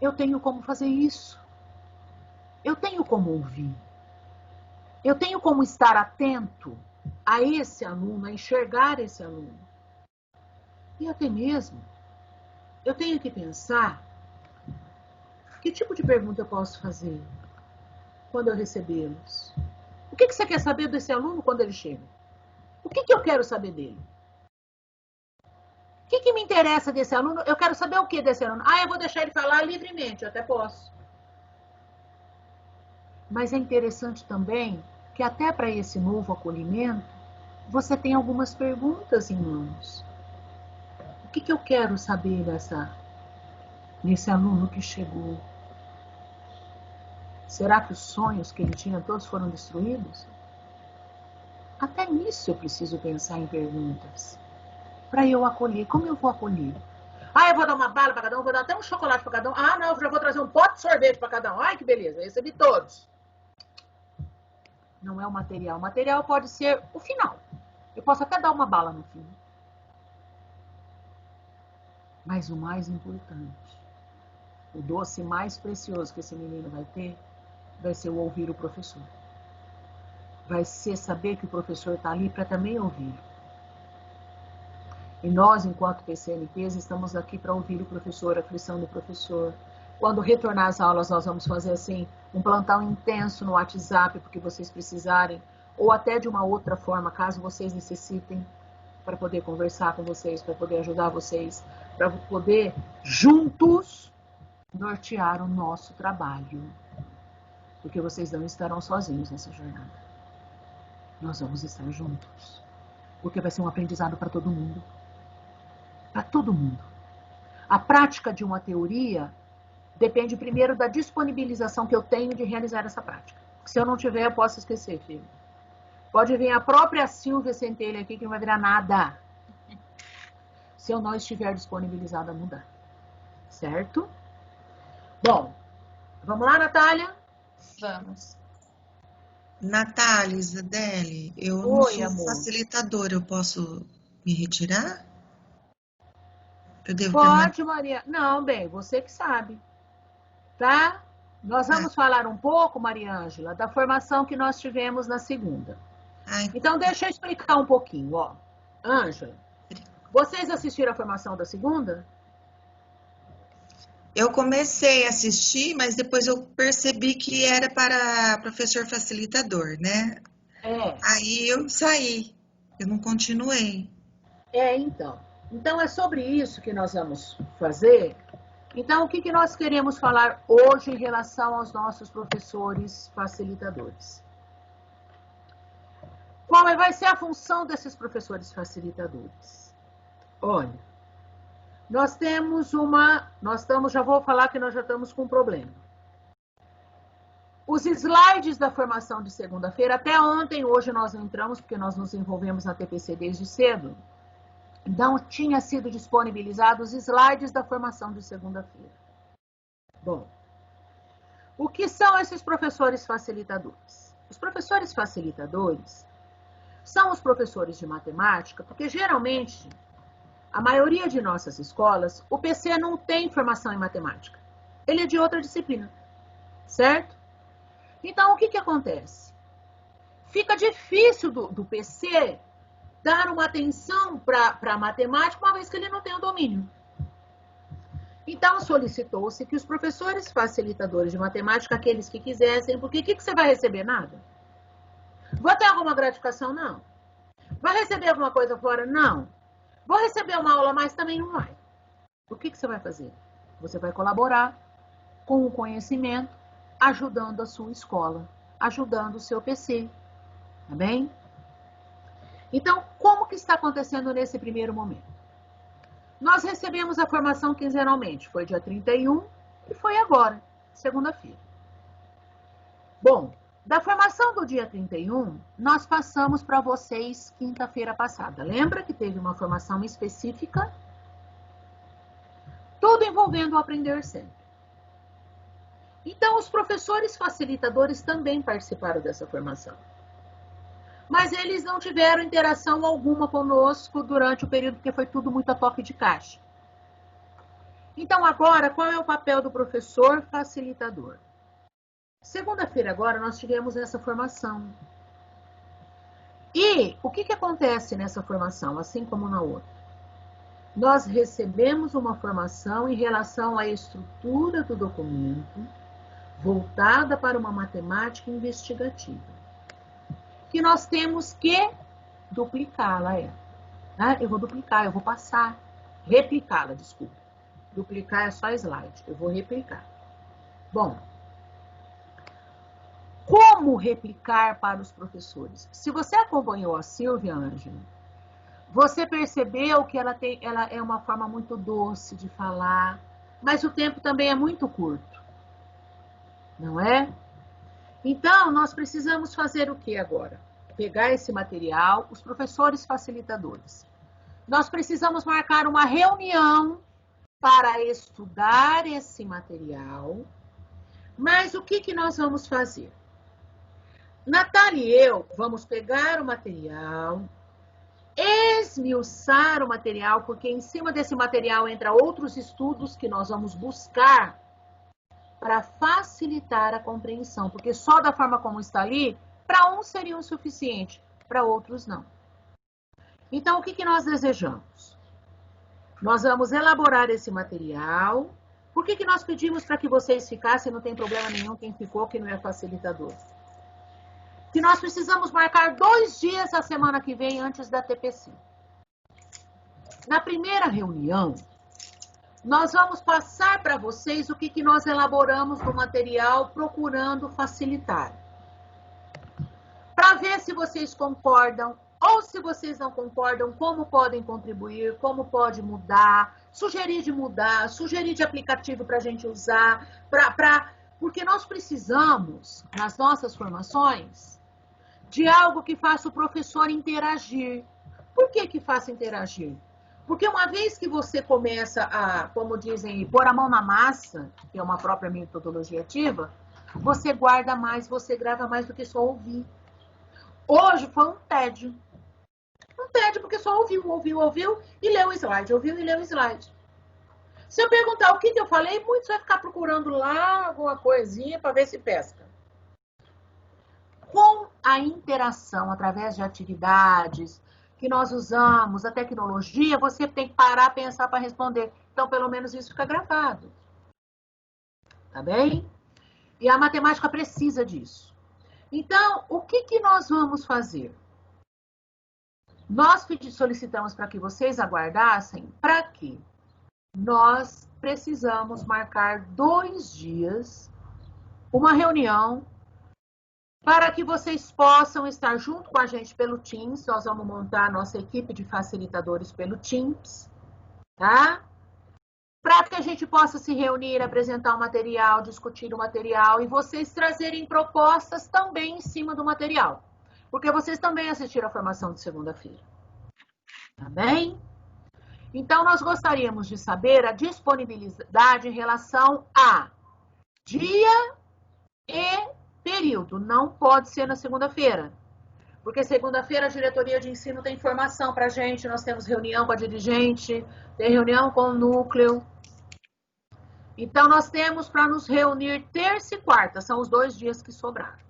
eu tenho como fazer isso. Eu tenho como ouvir. Eu tenho como estar atento a esse aluno, a enxergar esse aluno. E até mesmo, eu tenho que pensar que tipo de pergunta eu posso fazer quando eu recebê-los. O que você quer saber desse aluno quando ele chega? O que eu quero saber dele? O que me interessa desse aluno? Eu quero saber o que desse aluno? Eu vou deixar ele falar livremente, eu até posso. Mas é interessante também que até para esse novo acolhimento, você tem algumas perguntas em mãos. O que eu quero saber nesse aluno que chegou? Será que os sonhos que ele tinha todos foram destruídos? Até nisso eu preciso pensar em perguntas. Para eu acolher. Como eu vou acolher? Eu vou dar uma bala para cada um, vou dar até um chocolate para cada um. Não, eu já vou trazer um pote de sorvete para cada um. Ai, que beleza, eu recebi todos. Não é o material. O material pode ser o final. Eu posso até dar uma bala no fim. Mas o mais importante, o doce mais precioso que esse menino vai ter, vai ser o ouvir o professor. Vai ser saber que o professor está ali para também ouvir. E nós, enquanto PCNPs, estamos aqui para ouvir o professor, a aflição do professor, Quando retornar às aulas, nós vamos fazer assim, um plantão intenso no WhatsApp, porque vocês precisarem, ou até de uma outra forma, caso vocês necessitem, para poder conversar com vocês, para poder ajudar vocês, para poder, juntos, nortear o nosso trabalho. Porque vocês não estarão sozinhos nessa jornada. Nós vamos estar juntos. Porque vai ser um aprendizado para todo mundo. Para todo mundo. A prática de uma teoria depende primeiro da disponibilização que eu tenho de realizar essa prática. Se eu não tiver, eu posso esquecer, filho. Pode vir a própria Silvia Centelha aqui, que não vai virar nada. Se eu não estiver disponibilizada a mudar. Certo? Bom, vamos lá, Natália? Vamos. Natália, Isabelle, eu não sou facilitadora, eu posso me retirar? Eu devo Pode, Maria. Não, bem, você que sabe. Tá? Nós vamos falar um pouco, Maria Ângela, da formação que nós tivemos na segunda. Então, deixa eu explicar um pouquinho, ó. Ângela, vocês assistiram a formação da segunda? Eu comecei a assistir, mas depois eu percebi que era para professor facilitador, né? Aí eu saí, eu não continuei. Então. Então, é sobre isso que nós vamos fazer. Então, o que nós queremos falar hoje em relação aos nossos professores facilitadores? Qual vai ser a função desses professores facilitadores? Olha, já vou falar que nós já estamos com um problema. Os slides da formação de segunda-feira, até ontem, hoje nós não entramos, porque nós nos envolvemos na TPC desde cedo, não tinha sido disponibilizados os slides da formação de segunda-feira. Bom, o que são esses professores facilitadores? Os professores facilitadores são os professores de matemática, porque geralmente a maioria de nossas escolas, o PC não tem formação em matemática. Ele é de outra disciplina, certo? Então, o que acontece? Fica difícil do PC dar uma atenção para a matemática, uma vez que ele não tem o domínio. Então, solicitou-se que os professores facilitadores de matemática, aqueles que quisessem, porque o que você vai receber? Nada. Vou ter alguma gratificação? Não. Vai receber alguma coisa fora? Não. Vou receber uma aula a mais? Também não vai. O que você vai fazer? Você vai colaborar com o conhecimento, ajudando a sua escola, ajudando o seu PC. Tá bem? Então, como que está acontecendo nesse primeiro momento? Nós recebemos a formação quinzenalmente. Foi dia 31 e foi agora, segunda-feira. Bom, da formação do dia 31, nós passamos para vocês quinta-feira passada. Lembra que teve uma formação específica? Tudo envolvendo o aprender sempre. Então, os professores facilitadores também participaram dessa formação. Mas eles não tiveram interação alguma conosco durante o período, porque foi tudo muito a toque de caixa. Então, agora, qual é o papel do professor facilitador? Segunda-feira agora nós tivemos essa formação. E o que acontece nessa formação, assim como na outra? Nós recebemos uma formação em relação à estrutura do documento, voltada para uma matemática investigativa, que nós temos que duplicá-la. Eu vou duplicar, eu vou passar, replicá-la, desculpa. Duplicar é só slide, eu vou replicar. Bom, como replicar para os professores? Se você acompanhou a Silvia Ângela, você percebeu que ela é uma forma muito doce de falar, mas o tempo também é muito curto, não é? Então, nós precisamos fazer o que agora? Pegar esse material, os professores facilitadores. Nós precisamos marcar uma reunião para estudar esse material, mas o que nós vamos fazer? Natália e eu vamos pegar o material, esmiuçar o material, porque em cima desse material entra outros estudos que nós vamos buscar para facilitar a compreensão, porque só da forma como está ali, para uns seria o suficiente, para outros não. Então, o que nós desejamos? Nós vamos elaborar esse material Por que nós pedimos para que vocês ficassem? Não tem problema nenhum quem ficou, que não é facilitador. Que nós precisamos marcar 2 dias a semana que vem antes da TPC. Na primeira reunião, nós vamos passar para vocês o que nós elaboramos no material procurando facilitar. Para ver se vocês concordam ou se vocês não concordam, como podem contribuir, como pode mudar, sugerir de mudar, sugerir de aplicativo para a gente usar, porque nós precisamos, nas nossas formações, de algo que faça o professor interagir. Por que faça interagir? Porque uma vez que você começa a, como dizem, pôr a mão na massa, que é uma própria metodologia ativa, você guarda mais, você grava mais do que só ouvir. Hoje foi um tédio. Um tédio porque só ouviu e leu o slide, ouviu e leu o slide. Se eu perguntar o que eu falei, muitos vão ficar procurando lá alguma coisinha para ver se pesca. Com a interação através de atividades que nós usamos, a tecnologia, você tem que parar, pensar para responder. Então, pelo menos isso fica gravado. Tá bem? E a matemática precisa disso. Então, o que nós vamos fazer? Nós solicitamos para que vocês aguardassem, para quê? Nós precisamos marcar 2 dias, uma reunião, para que vocês possam estar junto com a gente pelo Teams. Nós vamos montar a nossa equipe de facilitadores pelo Teams, tá? Para que a gente possa se reunir, apresentar o material, discutir o material e vocês trazerem propostas também em cima do material. Porque vocês também assistiram a formação de segunda-feira. Tá bem? Então, nós gostaríamos de saber a disponibilidade em relação a dia e período. Não pode ser na segunda-feira. Porque segunda-feira a diretoria de ensino tem informação para a gente, nós temos reunião com a dirigente, tem reunião com o núcleo. Então, nós temos para nos reunir terça e quarta, são os 2 dias que sobraram.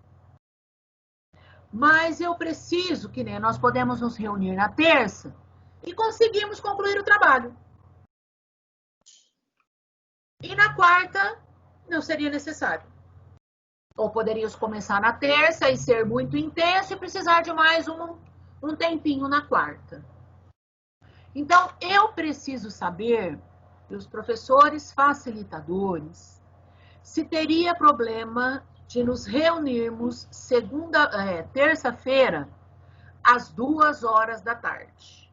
Mas eu preciso que, né, nós podemos nos reunir na terça e conseguimos concluir o trabalho. E na quarta, não seria necessário. Ou poderíamos começar na terça e ser muito intenso e precisar de mais um tempinho na quarta. Então, eu preciso saber, dos professores facilitadores, se teria problema de nos reunirmos terça-feira, às 2h da tarde.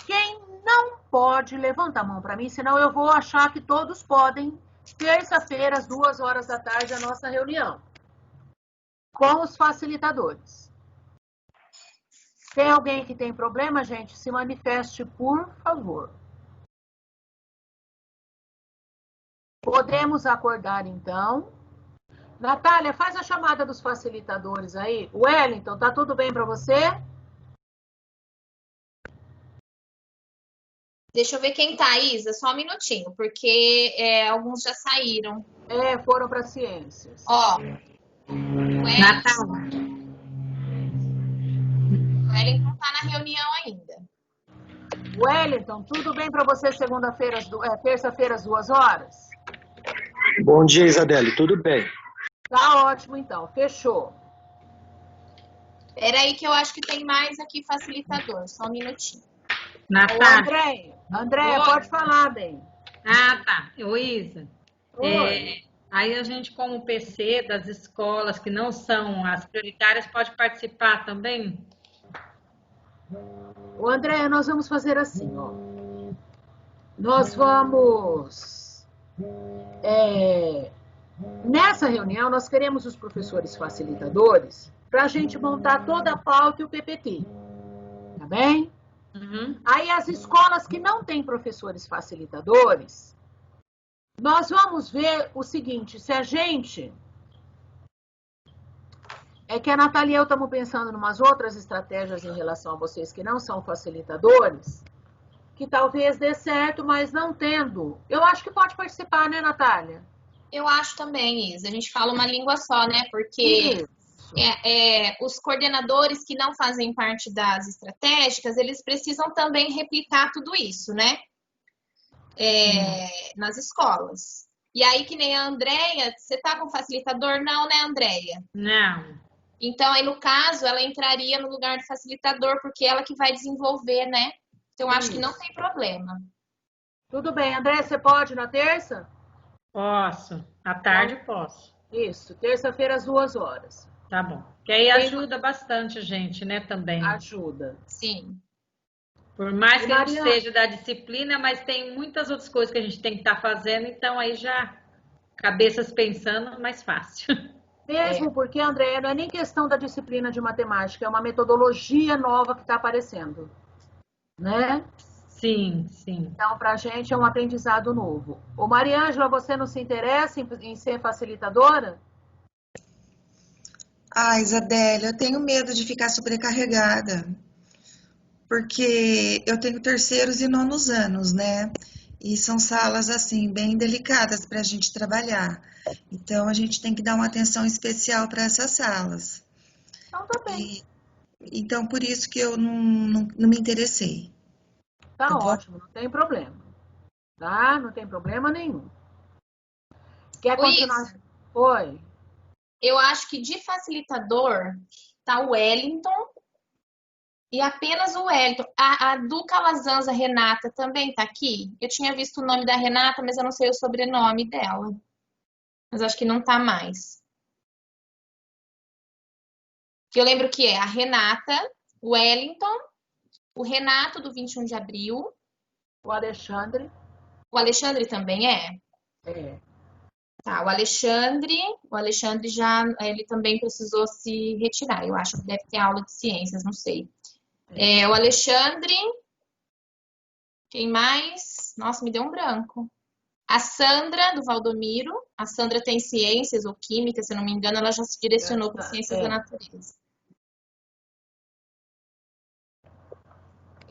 Quem não pode, levanta a mão para mim, senão eu vou achar que todos podem. Terça-feira, às 2h da tarde, a nossa reunião com os facilitadores. Tem alguém que tem problema, gente? Se manifeste, por favor. Podemos acordar, então. Natália, faz a chamada dos facilitadores aí. Wellington, tá tudo bem para você? Deixa eu ver quem tá, Isa, só um minutinho, porque alguns já saíram. Foram para ciências. Ó, Wellington tá na reunião ainda. Wellington, tudo bem para você terça-feira às 2h? Bom dia, Isadeli, tudo bem? Tá ótimo, então, fechou. Peraí que eu acho que tem mais aqui facilitador, só um minutinho. Andréia, pode falar, bem. Tá. Isa. Aí a gente, como PC das escolas que não são as prioritárias, pode participar também? Andréia, nós vamos fazer assim, ó. Nós vamos... nessa reunião, nós queremos os professores facilitadores para a gente montar toda a pauta e o PPT. Tá bem? Uhum. Aí as escolas que não têm professores facilitadores, nós vamos ver o seguinte, se a gente... É que a Natália e eu estamos pensando em umas outras estratégias em relação a vocês que não são facilitadores, que talvez dê certo, mas não tendo. Eu acho que pode participar, né, Natália? Eu acho também, Isa. A gente fala uma língua só, né? Porque os coordenadores que não fazem parte das estratégicas, eles precisam também replicar tudo isso, né? nas escolas. E aí, que nem a Andréia, você tá com facilitador? Não, né, Andréia? Não. Então, aí, no caso, ela entraria no lugar do facilitador, porque ela que vai desenvolver, né? Então, acho que não tem problema. Tudo bem. André, você pode na terça? Posso. À tarde posso. Isso. Terça-feira, às 2 horas. Tá bom. Que aí ajuda bastante a gente, né, também. Ajuda. Sim. Por mais que a gente seja da disciplina, mas tem muitas outras coisas que a gente tem que estar fazendo, então aí já, cabeças pensando, mais fácil. Mesmo porque, André, não é nem questão da disciplina de matemática, é uma metodologia nova que está aparecendo, né? Sim, sim. Então, para a gente é um aprendizado novo. Ô, Mariângela, você não se interessa em ser facilitadora? Ah, Isabelle, eu tenho medo de ficar sobrecarregada, porque eu tenho terceiros e nonos anos, né? E são salas, assim, bem delicadas para a gente trabalhar. Então, a gente tem que dar uma atenção especial para essas salas. Então, tá bem. Então, por isso que eu não me interessei. Tá ótimo, não tem problema. Tá? Não tem problema nenhum. Quer continuar? Oi. Eu acho que de facilitador tá o Wellington e apenas o Wellington. A do Calazanza, Renata, também tá aqui? Eu tinha visto o nome da Renata, mas eu não sei o sobrenome dela. Mas acho que não tá mais. Que eu lembro que é a Renata, o Wellington, o Renato do 21 de abril. O Alexandre. O Alexandre também é? É. Tá, o Alexandre já, ele também precisou se retirar. Eu acho que deve ter aula de ciências, não sei. O Alexandre, quem mais? Nossa, me deu um branco. A Sandra, do Valdomiro. A Sandra tem ciências ou química, se eu não me engano, ela já se direcionou para ciências da natureza.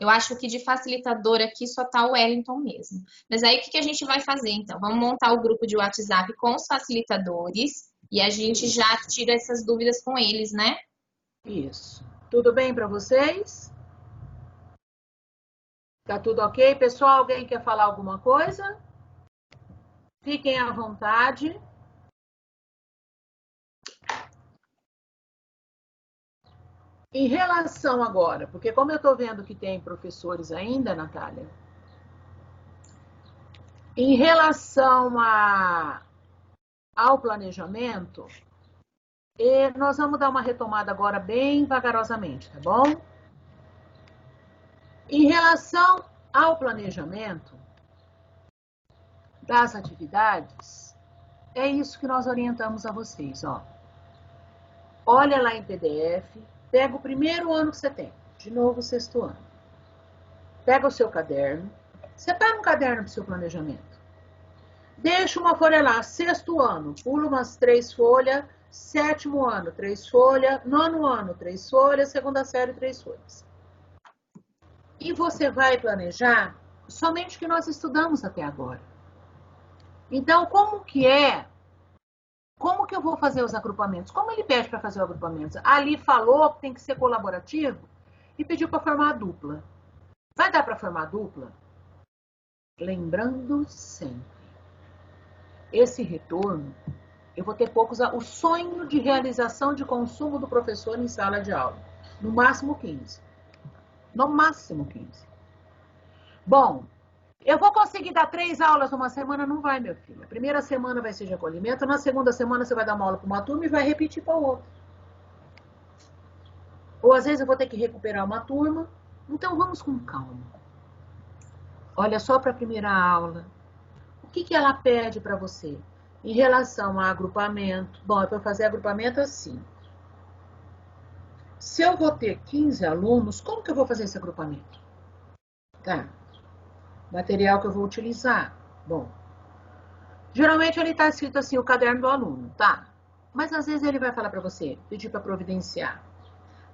Eu acho que de facilitador aqui só tá o Wellington mesmo. Mas aí o que a gente vai fazer então? Vamos montar o grupo de WhatsApp com os facilitadores e a gente já tira essas dúvidas com eles, né? Isso. Tudo bem para vocês? Tá tudo ok? Pessoal, alguém quer falar alguma coisa? Fiquem à vontade. Em relação agora, porque como eu estou vendo que tem professores ainda, Natália, em relação ao planejamento, nós vamos dar uma retomada agora bem vagarosamente, tá bom? Em relação ao planejamento das atividades, é isso que nós orientamos a vocês, ó. Olha lá em PDF, pega o primeiro ano que você tem, de novo o 6º ano. Pega o seu caderno, separa um caderno para o seu planejamento. Deixa uma folha lá, 6º ano, pula umas 3 folhas, 7º ano, 3 folhas, 9º ano, 3 folhas, 2ª série, 3 folhas. E você vai planejar somente o que nós estudamos até agora. Então, como que eu vou fazer os agrupamentos? Como ele pede para fazer o agrupamento? Ali falou que tem que ser colaborativo e pediu para formar a dupla. Vai dar para formar a dupla? Lembrando sempre, esse retorno, eu vou ter poucos... O sonho de realização de consumo do professor em sala de aula. No máximo 15. No máximo 15. Bom, eu vou conseguir dar 3 aulas numa semana? Não vai, meu filho. A primeira semana vai ser de acolhimento, na segunda semana você vai dar uma aula para uma turma e vai repetir para outra. Ou às vezes eu vou ter que recuperar uma turma. Então vamos com calma. Olha só para a primeira aula. O que ela pede para você? Em relação a agrupamento. Bom, é para fazer agrupamento assim. Se eu vou ter 15 alunos, como que eu vou fazer esse agrupamento? Tá. Material que eu vou utilizar. Bom, geralmente ele está escrito assim, o caderno do aluno, tá? Mas às vezes ele vai falar para você, pedir para providenciar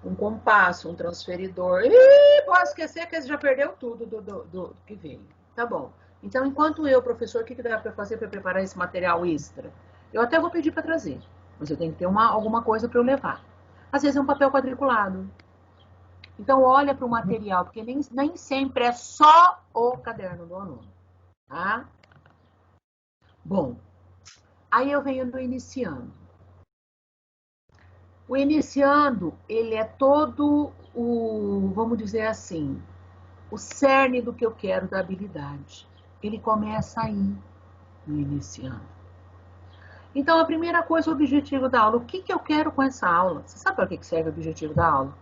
um compasso, um transferidor. Ih, posso esquecer que você já perdeu tudo do que veio. Tá bom. Então, enquanto eu, professor, o que dá para fazer para preparar esse material extra? Eu até vou pedir para trazer, mas eu tenho que ter alguma coisa para eu levar. Às vezes é um papel quadriculado. Então, olha para o material, porque nem sempre é só o caderno do aluno. tá? Bom, aí eu venho no iniciando. O iniciando, ele é todo vamos dizer assim, o cerne do que eu quero da habilidade. Ele começa aí, no iniciando. Então, a primeira coisa, o objetivo da aula. O que eu quero com essa aula? Você sabe para que serve o objetivo da aula?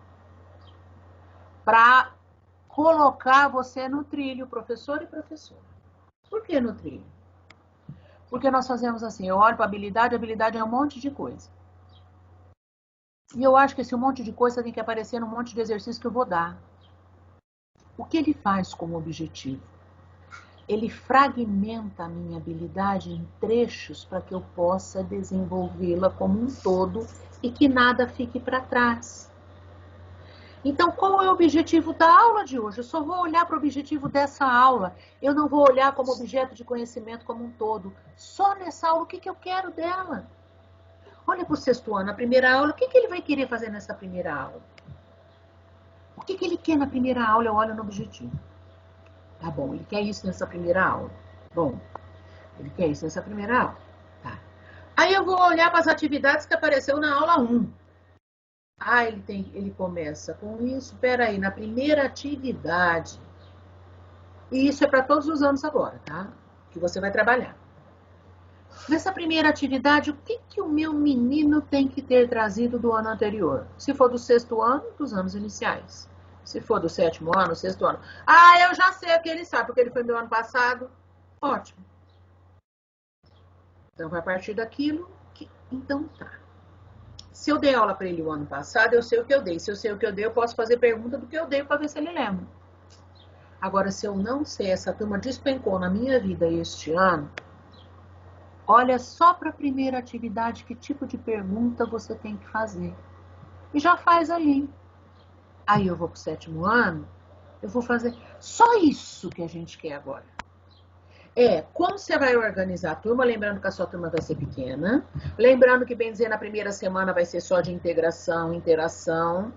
Para colocar você no trilho, professor e professora. Por que no trilho? Porque nós fazemos assim, eu olho para habilidade é um monte de coisa. E eu acho que esse monte de coisa tem que aparecer num monte de exercício que eu vou dar. O que ele faz como objetivo? Ele fragmenta a minha habilidade em trechos para que eu possa desenvolvê-la como um todo e que nada fique para trás. Então, qual é o objetivo da aula de hoje? Eu só vou olhar para o objetivo dessa aula. Eu não vou olhar como objeto de conhecimento como um todo. Só nessa aula, o que eu quero dela? Olha para o sexto ano, a primeira aula, o que ele vai querer fazer nessa primeira aula? O que ele quer na primeira aula? Eu olho no objetivo. Tá bom, ele quer isso nessa primeira aula. Bom, ele quer isso nessa primeira aula. Tá. Aí eu vou olhar para as atividades que apareceu na aula 1. Ah, ele começa com isso. Espera aí, na primeira atividade. E isso é para todos os anos agora, tá? Que você vai trabalhar. Nessa primeira atividade, o que o meu menino tem que ter trazido do ano anterior? Se for do sexto ano, dos anos iniciais. Se for do sétimo ano, sexto ano. Ah, eu já sei o que ele sabe, porque ele foi meu ano passado. Ótimo. Então, vai partir daquilo que... Então, tá. Se eu dei aula para ele o ano passado, eu sei o que eu dei. Se eu sei o que eu dei, eu posso fazer pergunta do que eu dei para ver se ele lembra. Agora, se eu não sei, essa turma despencou na minha vida este ano, olha só para a primeira atividade que tipo de pergunta você tem que fazer. E já faz ali. Aí eu vou para o sétimo ano, eu vou fazer só isso que a gente quer agora. Como você vai organizar a turma, lembrando que a sua turma vai ser pequena, lembrando que, bem dizer, na primeira semana vai ser só de integração, interação.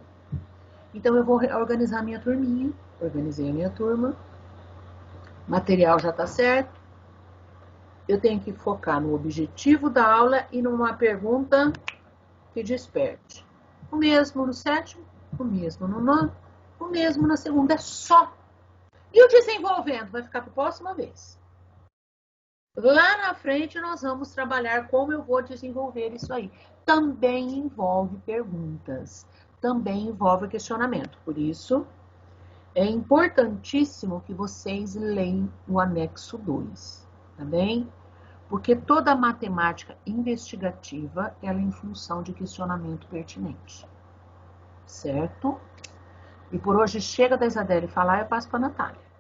Então eu vou organizar a minha turminha, organizei a minha turma, material já está certo. Eu tenho que focar no objetivo da aula e numa pergunta que desperte. O mesmo no sétimo, o mesmo no nono, o mesmo na segunda, é só. E o desenvolvendo vai ficar para a próxima vez. Lá na frente nós vamos trabalhar como eu vou desenvolver isso aí. Também envolve perguntas, também envolve questionamento. Por isso, é importantíssimo que vocês leiam o anexo 2, tá bem? Porque toda a matemática investigativa, ela é em função de questionamento pertinente. Certo? E por hoje chega da Isadele falar, eu passo para a Natália.